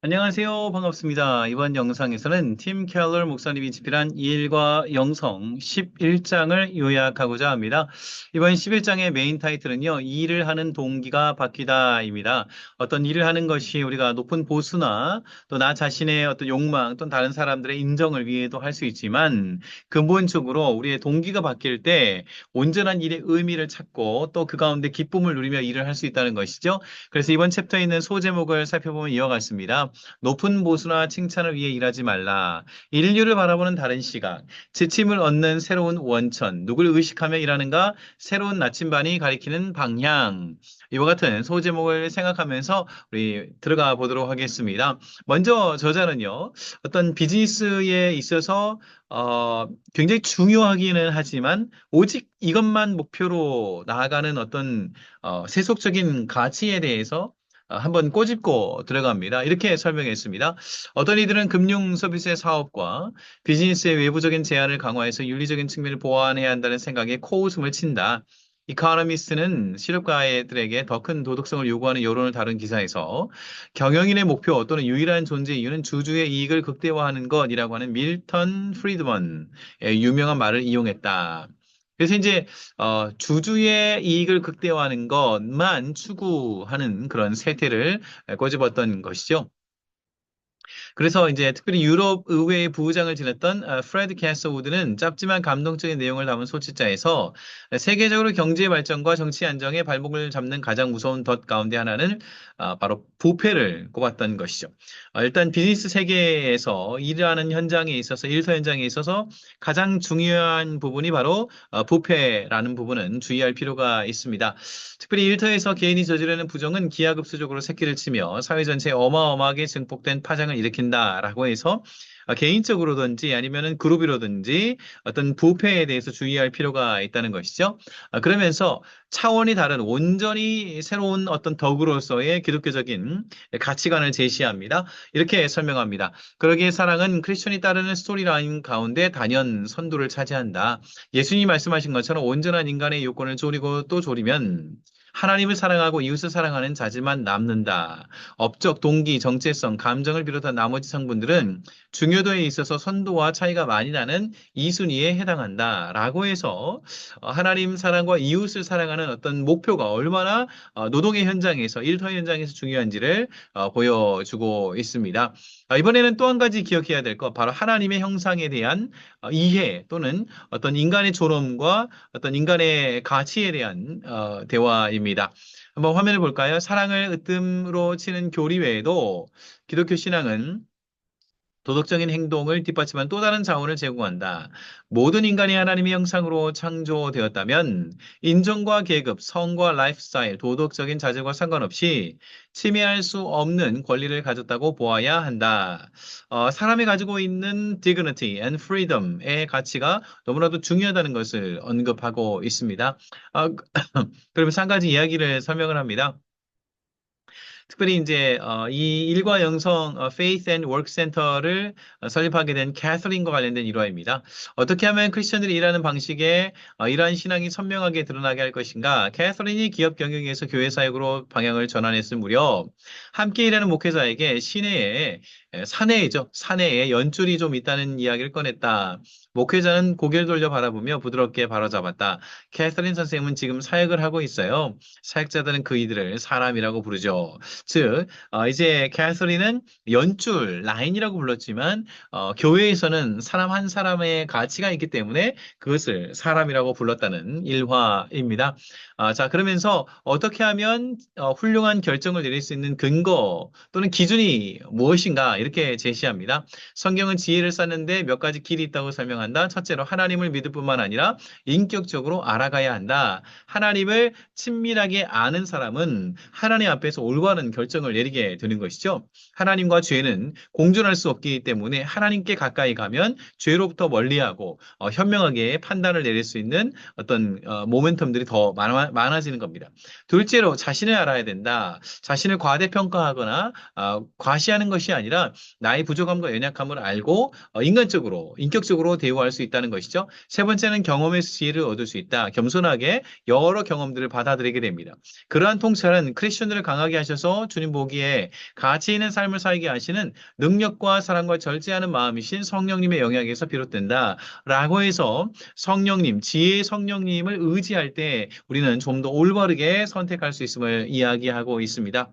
안녕하세요. 반갑습니다. 이번 영상에서는 팀 켈러 목사님이 집필한 일과 영성 11장을 요약하고자 합니다. 이번 11장의 메인 타이틀은요, 일을 하는 동기가 바뀌다입니다. 어떤 일을 하는 것이 우리가 높은 보수나 또 나 자신의 어떤 욕망 또는 다른 사람들의 인정을 위해도 할 수 있지만 근본적으로 우리의 동기가 바뀔 때 온전한 일의 의미를 찾고 또 그 가운데 기쁨을 누리며 일을 할 수 있다는 것이죠. 그래서 이번 챕터에 있는 소제목을 살펴보면 이와 같습니다. 높은 보수나 칭찬을 위해 일하지 말라. 인류를 바라보는 다른 시각, 지침을 얻는 새로운 원천, 누굴 의식하며 일하는가? 새로운 나침반이 가리키는 방향. 이와 같은 소제목을 생각하면서 우리 들어가 보도록 하겠습니다. 먼저 저자는요, 어떤 비즈니스에 있어서 굉장히 중요하기는 하지만 오직 이것만 목표로 나아가는 어떤 세속적인 가치에 대해서 한번 꼬집고 들어갑니다. 이렇게 설명했습니다. 어떤 이들은 금융 서비스의 사업과 비즈니스의 외부적인 제한을 강화해서 윤리적인 측면을 보완해야 한다는 생각에 코웃음을 친다. 이카노미스트는 실업가들에게 더 큰 도덕성을 요구하는 여론을 다룬 기사에서 경영인의 목표 또는 유일한 존재 이유는 주주의 이익을 극대화하는 것이라고 하는 밀턴 프리드먼의 유명한 말을 이용했다. 그래서 이제 주주의 이익을 극대화하는 것만 추구하는 그런 세태를 꼬집었던 것이죠. 그래서 이제 특별히 유럽 의회의 부의장을 지냈던 프레드 캐서우드는 짧지만 감동적인 내용을 담은 소치자에서 세계적으로 경제 발전과 정치 안정의 발목을 잡는 가장 무서운 덫 가운데 하나는 바로 부패를 꼽았던 것이죠. 일단 비즈니스 세계에서 일하는 현장에 있어서 일터 현장에 있어서 가장 중요한 부분이 바로 부패라는 부분은 주의할 필요가 있습니다. 특별히 일터에서 개인이 저지르는 부정은 기하급수적으로 새끼를 치며 사회 전체에 어마어마하게 증폭된 파장을 일으킨다라고 해서 개인적으로든지 아니면은 그룹이라든지 어떤 부패에 대해서 주의할 필요가 있다는 것이죠. 그러면서 차원이 다른 온전히 새로운 어떤 덕으로서의 기독교적인 가치관을 제시합니다. 이렇게 설명합니다. 그러기에 사랑은 크리스천이 따르는 스토리라인 가운데 단연 선두를 차지한다. 예수님이 말씀하신 것처럼 온전한 인간의 요건을 조리고 또 조리면 하나님을 사랑하고 이웃을 사랑하는 자질만 남는다. 업적, 동기, 정체성, 감정을 비롯한 나머지 성분들은 중요도에 있어서 선도와 차이가 많이 나는 이순위에 해당한다. 라고 해서 하나님 사랑과 이웃을 사랑하는 어떤 목표가 얼마나 노동의 현장에서, 일터 현장에서 중요한지를 보여주고 있습니다. 이번에는 또 한 가지 기억해야 될 것, 바로 하나님의 형상에 대한 이해 또는 어떤 인간의 존엄과 어떤 인간의 가치에 대한 대화입니다. 한번 화면을 볼까요? 사랑을 으뜸으로 치는 교리 외에도 기독교 신앙은 도덕적인 행동을 뒷받침한 또 다른 자원을 제공한다. 모든 인간이 하나님의 형상으로 창조되었다면 인종과 계급, 성과 라이프스타일, 도덕적인 자질과 상관없이 침해할 수 없는 권리를 가졌다고 보아야 한다. 사람이 가지고 있는 dignity and freedom의 가치가 너무나도 중요하다는 것을 언급하고 있습니다. 그러면서 한 가지 이야기를 설명을 합니다. 특별히 이제 이 일과 영성 Faith and Work Center를 설립하게 된 캐서린과 관련된 일화입니다. 어떻게 하면 크리스천들이 일하는 방식에 이러한 신앙이 선명하게 드러나게 할 것인가? 캐서린이 기업 경영에서 교회 사역으로 방향을 전환했을 무렵 함께 일하는 목회자에게 시내에 사내죠. 사내에 연줄이 좀 있다는 이야기를 꺼냈다. 목회자는 고개를 돌려 바라보며 부드럽게 바로잡았다. 캐서린 선생님은 지금 사역을 하고 있어요. 사역자들은 그이들을 사람이라고 부르죠. 즉, 이제 캐서린은 연줄, 라인이라고 불렀지만, 교회에서는 사람 한 사람의 가치가 있기 때문에 그것을 사람이라고 불렀다는 일화입니다. 자, 그러면서 어떻게 하면 훌륭한 결정을 내릴 수 있는 근거 또는 기준이 무엇인가 이렇게 제시합니다. 성경은 지혜를 쌓는데 몇 가지 길이 있다고 설명한다. 첫째로 하나님을 믿을 뿐만 아니라 인격적으로 알아가야 한다. 하나님을 친밀하게 아는 사람은 하나님 앞에서 올바른 결정을 내리게 되는 것이죠. 하나님과 죄는 공존할 수 없기 때문에 하나님께 가까이 가면 죄로부터 멀리하고 현명하게 판단을 내릴 수 있는 어떤 모멘텀들이 더 많아지는 겁니다. 둘째로 자신을 알아야 된다. 자신을 과대평가하거나 과시하는 것이 아니라 나의 부족함과 연약함을 알고 인간적으로, 인격적으로 대우할 수 있다는 것이죠. 세 번째는 경험에서 지혜를 얻을 수 있다. 겸손하게 여러 경험들을 받아들이게 됩니다. 그러한 통찰은 크리스천들을 강하게 하셔서 통해서 주님 보기에 가치 있는 삶을 살게 하시는 능력과 사랑과 절제하는 마음이신 성령님의 영향에서 비롯된다. 라고 해서 성령님, 지혜의 성령님을 의지할 때 우리는 좀 더 올바르게 선택할 수 있음을 이야기하고 있습니다.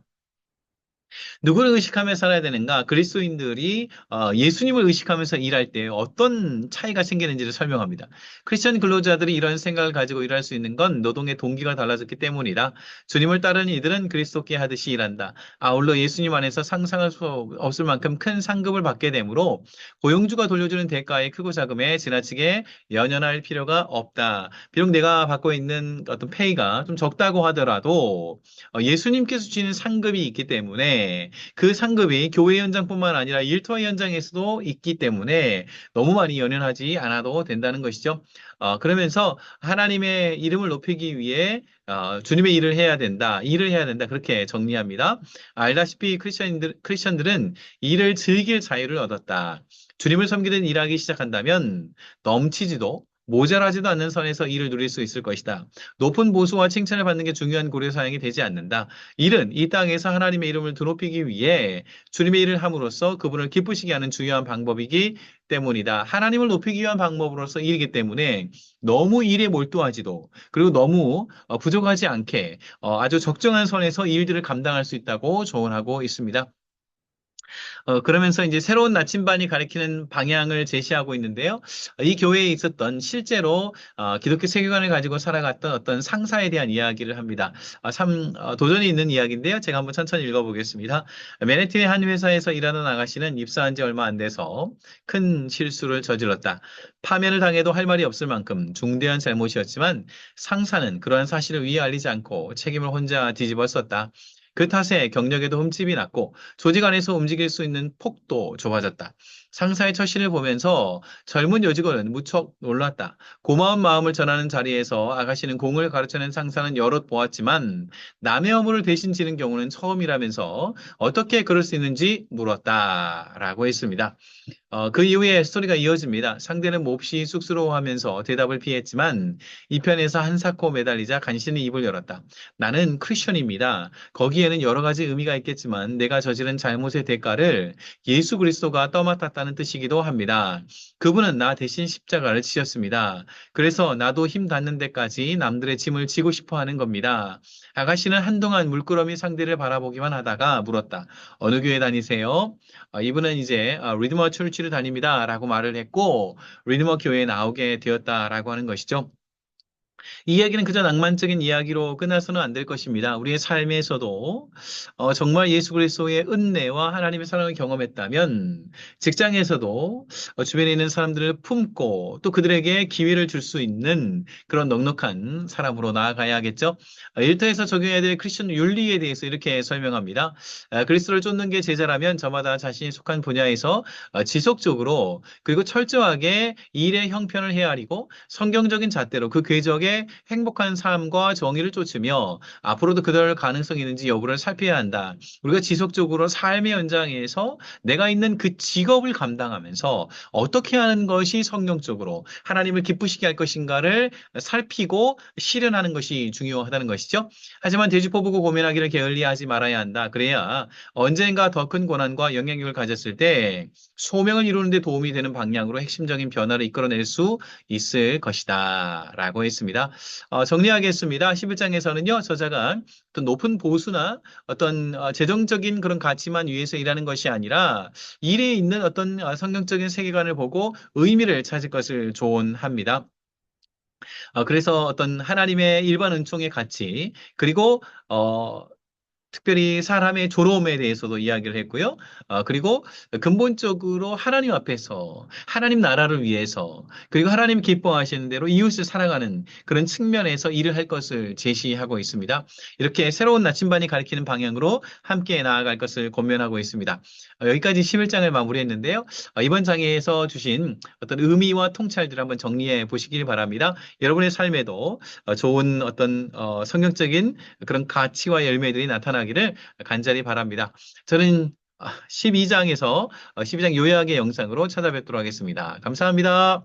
누구를 의식하며 살아야 되는가? 그리스도인들이 예수님을 의식하면서 일할 때 어떤 차이가 생기는지를 설명합니다. 크리스천 근로자들이 이런 생각을 가지고 일할 수 있는 건 노동의 동기가 달라졌기 때문이다. 주님을 따르는 이들은 그리스도께 하듯이 일한다. 아울러 예수님 안에서 상상할 수 없을 만큼 큰 상급을 받게 되므로 고용주가 돌려주는 대가의 크고 작음에 지나치게 연연할 필요가 없다. 비록 내가 받고 있는 어떤 페이가 좀 적다고 하더라도 예수님께서 주시는 상급이 있기 때문에 그 상급이 교회 현장뿐만 아니라 일터 현장에서도 있기 때문에 너무 많이 연연하지 않아도 된다는 것이죠. 그러면서 하나님의 이름을 높이기 위해 주님의 일을 해야 된다. 일을 해야 된다. 그렇게 정리합니다. 알다시피 크리스천들은 일을 즐길 자유를 얻었다. 주님을 섬기는 일하기 시작한다면 넘치지도 모자라지도 않는 선에서 일을 누릴 수 있을 것이다. 높은 보수와 칭찬을 받는 게 중요한 고려사항이 되지 않는다. 일은 이 땅에서 하나님의 이름을 드높이기 위해 주님의 일을 함으로써 그분을 기쁘시게 하는 중요한 방법이기 때문이다. 하나님을 높이기 위한 방법으로서 일이기 때문에 너무 일에 몰두하지도 그리고 너무 부족하지 않게 아주 적정한 선에서 일들을 감당할 수 있다고 조언하고 있습니다. 그러면서 이제 새로운 나침반이 가리키는 방향을 제시하고 있는데요. 이 교회에 있었던 실제로 기독교 세계관을 가지고 살아갔던 어떤 상사에 대한 이야기를 합니다. 참 도전이 있는 이야기인데요. 제가 한번 천천히 읽어보겠습니다. 맨해튼의 한 회사에서 일하는 아가씨는 입사한 지 얼마 안 돼서 큰 실수를 저질렀다. 파면을 당해도 할 말이 없을 만큼 중대한 잘못이었지만 상사는 그러한 사실을 위에 알리지 않고 책임을 혼자 뒤집어 썼다. 그 탓에 경력에도 흠집이 났고 조직 안에서 움직일 수 있는 폭도 좁아졌다. 상사의 처신을 보면서 젊은 여직원은 무척 놀랐다. 고마운 마음을 전하는 자리에서 아가씨는 공을 가르쳐낸 상사는 여럿 보았지만 남의 업무를 대신 지는 경우는 처음이라면서 어떻게 그럴 수 있는지 물었다라고 했습니다. 그 이후에 스토리가 이어집니다. 상대는 몹시 쑥스러워하면서 대답을 피했지만 이 편에서 한사코 매달리자 간신히 입을 열었다. 나는 크리스천입니다. 거기에는 여러 가지 의미가 있겠지만 내가 저지른 잘못의 대가를 예수 그리스도가 떠맡았다는 뜻이기도 합니다. 그분은 나 대신 십자가를 지셨습니다. 그래서 나도 힘 닿는 데까지 남들의 짐을 지고 싶어 하는 겁니다. 아가씨는 한동안 물끄러미 상대를 바라보기만 하다가 물었다. 어느 교회 다니세요? 이분은 이제 리드머 철치를 다닙니다. 라고 말을 했고 리드머 교회에 나오게 되었다라고 하는 것이죠. 이 이야기는 그저 낭만적인 이야기로 끝나서는 안 될 것입니다. 우리의 삶에서도 정말 예수 그리스도의 은혜와 하나님의 사랑을 경험했다면 직장에서도 주변에 있는 사람들을 품고 또 그들에게 기회를 줄 수 있는 그런 넉넉한 사람으로 나아가야겠죠. 일터에서 적용해야 될 크리스천 윤리에 대해서 이렇게 설명합니다. 그리스도를 쫓는 게 제자라면 저마다 자신이 속한 분야에서 지속적으로 그리고 철저하게 일의 형편을 헤아리고 성경적인 잣대로 그 궤적에 행복한 삶과 정의를 쫓으며 앞으로도 그럴 가능성이 있는지 여부를 살펴야 한다. 우리가 지속적으로 삶의 현장에서 내가 있는 그 직업을 감당하면서 어떻게 하는 것이 성경적으로 하나님을 기쁘시게 할 것인가를 살피고 실현하는 것이 중요하다는 것이죠. 하지만 되짚어보고 고민하기를 게을리하지 말아야 한다. 그래야 언젠가 더 큰 고난과 영향력을 가졌을 때 소명을 이루는 데 도움이 되는 방향으로 핵심적인 변화를 이끌어낼 수 있을 것이다. 라고 했습니다. 정리하겠습니다. 11장에서는요, 저자가 어떤 높은 보수나 어떤 재정적인 그런 가치만 위해서 일하는 것이 아니라 일에 있는 어떤 성경적인 세계관을 보고 의미를 찾을 것을 조언합니다. 그래서 어떤 하나님의 일반 은총의 가치, 그리고 특별히 사람의 조로움에 대해서도 이야기를 했고요. 그리고 근본적으로 하나님 앞에서 하나님 나라를 위해서 그리고 하나님 기뻐하시는 대로 이웃을 사랑하는 그런 측면에서 일을 할 것을 제시하고 있습니다. 이렇게 새로운 나침반이 가리키는 방향으로 함께 나아갈 것을 권면하고 있습니다. 여기까지 11장을 마무리했는데요. 이번 장에서 주신 어떤 의미와 통찰들을 한번 정리해 보시길 바랍니다. 여러분의 삶에도 좋은 어떤 성경적인 그런 가치와 열매들이 나타나기를 간절히 바랍니다. 저는 12장에서 12장 요약의 영상으로 찾아뵙도록 하겠습니다. 감사합니다.